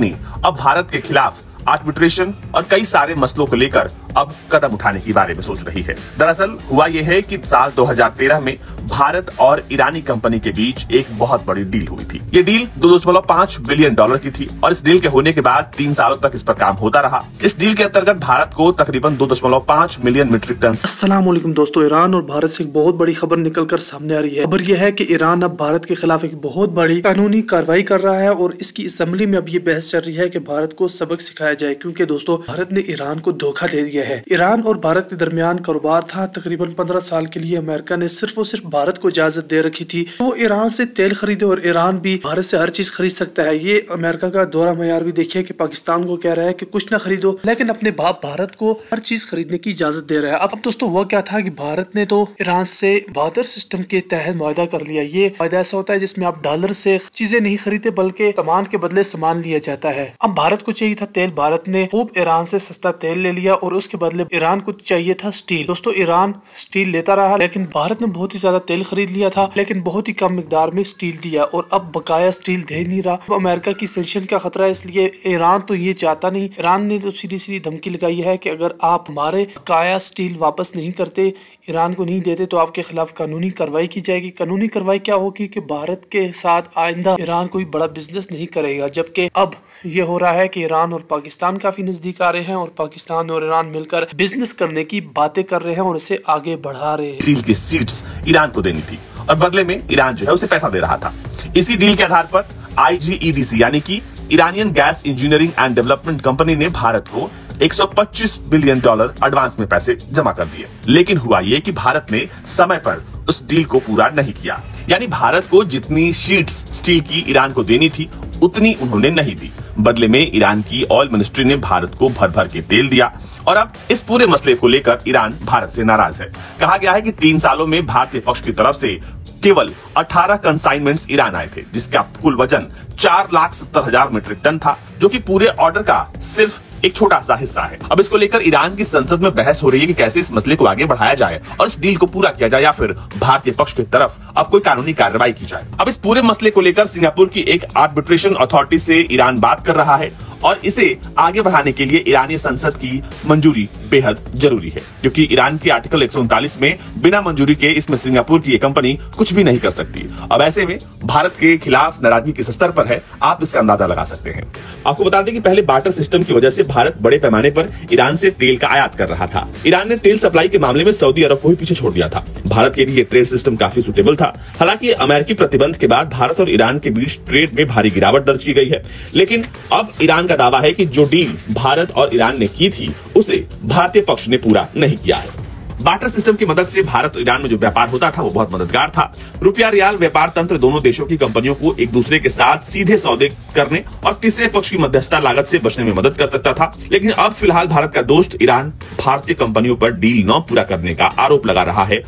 Company अब भारत के खिलाफ आर्बिट्रेशन और कई सारे मसलों को लेकर अब कदम उठाने के बारे में सोच रही है। दरअसल हुआ यह है कि साल 2013 में भारत और ईरानी कंपनी के बीच एक बहुत बड़ी डील हुई थी। ये डील 2.5 बिलियन डॉलर की थी और इस डील के होने के बाद 3 सालों तक इस पर काम होता रहा। इस डील के अंतर्गत भारत को तकरीबन 2.5 मिलियन मीट्रिक टन। अस्सलाम वालेकुम दोस्तों, ईरान और भारत से एक बहुत बड़ी खबर निकलकर सामने आ रही है। खबर यह है कि ईरान अब भारत के खिलाफ एक बहुत बड़ी कानूनी कार्रवाई कर रहा है और इसकी असेंबली में अब ये बहस चल रही है कि भारत को सबक सिखाया जाए, क्योंकि दोस्तों भारत ने ईरान को धोखा दे दिया है। ईरान और भारत के दरमियान कारोबार था। तकरीबन 15 साल के लिए अमेरिका ने सिर्फ और सिर्फ भारत को इजाजत दे रखी थी तो ईरान से तेल खरीदे और ईरान भी भारत से हर चीज खरीद सकता है। ये अमेरिका का दोहरा मयार भी देखिए कि पाकिस्तान को कह रहा है कि कुछ ना खरीदो, लेकिन अपने बाप भारत को हर चीज खरीदने की इजाजत दे रहा है। अब दोस्तों हुआ क्या था कि भारत ने तो ईरान से बार्टर सिस्टम के तहत मुआहदा कर लिया। ये मुआहदा ऐसा होता है जिसमें आप डॉलर से चीजें नहीं खरीदते बल्कि सामान के बदले सामान लिया जाता है। अब भारत को चाहिए था तेल, भारत ने खूब ईरान से सस्ता तेल ले लिया और उसके बदले ईरान को चाहिए था स्टील। दोस्तों ईरान स्टील लेता रहा, लेकिन भारत ने बहुत ही ज्यादा तेल खरीद लिया था लेकिन बहुत ही कम मिकदार में स्टील दिया और अब बकाया स्टील दे नहीं रहा। अब अमेरिका की सैंक्शन का खतरा है, इसलिए ईरान तो ये चाहता नहीं। ईरान ने तो सीधी सीधी धमकी लगाई है कि अगर आप हमारे बकाया स्टील वापस नहीं करते, ईरान को नहीं देते, तो आपके खिलाफ कानूनी कार्रवाई की जाएगी। कानूनी कार्रवाई क्या होगी कि भारत के साथ आइंदा ईरान कोई बड़ा बिजनेस नहीं करेगा। जबकि अब ये हो रहा है कि ईरान और पाकिस्तान काफी नजदीक आ रहे हैं और पाकिस्तान और ईरान मिलकर बिजनेस करने की बातें कर रहे हैं और इसे आगे बढ़ा रहे हैं। स्टील की सीट्स ईरान को देनी थी और बदले में ईरान जो है उसे पैसा दे रहा था। इसी डील के आधार पर IGEDC यानी कि Iranian gas engineering and development company ने भारत को 125 बिलियन डॉलर एडवांस में पैसे जमा कर दिए। लेकिन हुआ ये कि भारत ने समय पर उस डील को पूरा नहीं किया, यानी भारत को जितनी शीट्स स्टील की ईरान को देनी थी उतनी उन्होंने नहीं दी। बदले में ईरान की ऑयल मिनिस्ट्री ने भारत को भर भर के तेल दिया और अब इस पूरे मसले को लेकर ईरान भारत से नाराज है। कहा गया है कि 3 सालों में भारतीय पक्ष की तरफ से केवल 18 कंसाइनमेंट्स ईरान आए थे, जिसका कुल वजन 4,70,000 मीट्रिक टन था, जो कि पूरे ऑर्डर का सिर्फ एक छोटा सा हिस्सा है। अब इसको लेकर ईरान की संसद में बहस हो रही है कि कैसे इस मसले को आगे बढ़ाया जाए और इस डील को पूरा किया जाए या फिर भारतीय पक्ष की तरफ अब कोई कानूनी कार्रवाई की जाए। अब इस पूरे मसले को लेकर सिंगापुर की एक आर्बिट्रेशन अथॉरिटी से ईरान बात कर रहा है और इसे आगे बढ़ाने के लिए ईरानी संसद की मंजूरी बेहद जरूरी है, क्योंकि ईरान की आर्टिकल 139 में बिना मंजूरी के इसमें सिंगापुर की ये कंपनी कुछ भी नहीं कर सकती। अब ऐसे में भारत के खिलाफ नाराजगी किस स्तर पर है, आप इसका अंदाजा लगा सकते हैं। आपको बता दें कि पहले बार्टर सिस्टम की वजह से भारत बड़े पैमाने पर ईरान से तेल का आयात कर रहा था। ईरान ने तेल सप्लाई के मामले में सऊदी अरब को ही पीछे छोड़ दिया था। भारत के लिए ट्रेड सिस्टम काफी सुटेबल था। हालांकि अमेरिकी प्रतिबंध के बाद भारत और ईरान के बीच ट्रेड में भारी गिरावट दर्ज की गई है, लेकिन अब ईरान का दावा है कि जो डील भारत और ईरान ने की थी उसे भारतीय पक्ष ने पूरा नहीं किया है। बार्टर सिस्टम की मदद से भारत और ईरान में जो व्यापार होता था वो बहुत मददगार था। रुपया रियाल व्यापार तंत्र दोनों देशों की कंपनियों को एक दूसरे के साथ सीधे सौदे करने और तीसरे पक्ष की मध्यस्थता लागत से बचने में मदद कर सकता था। लेकिन अब फिलहाल भारत का दोस्त ईरान भारतीय कंपनियों पर डील न पूरा करने का आरोप लगा रहा है।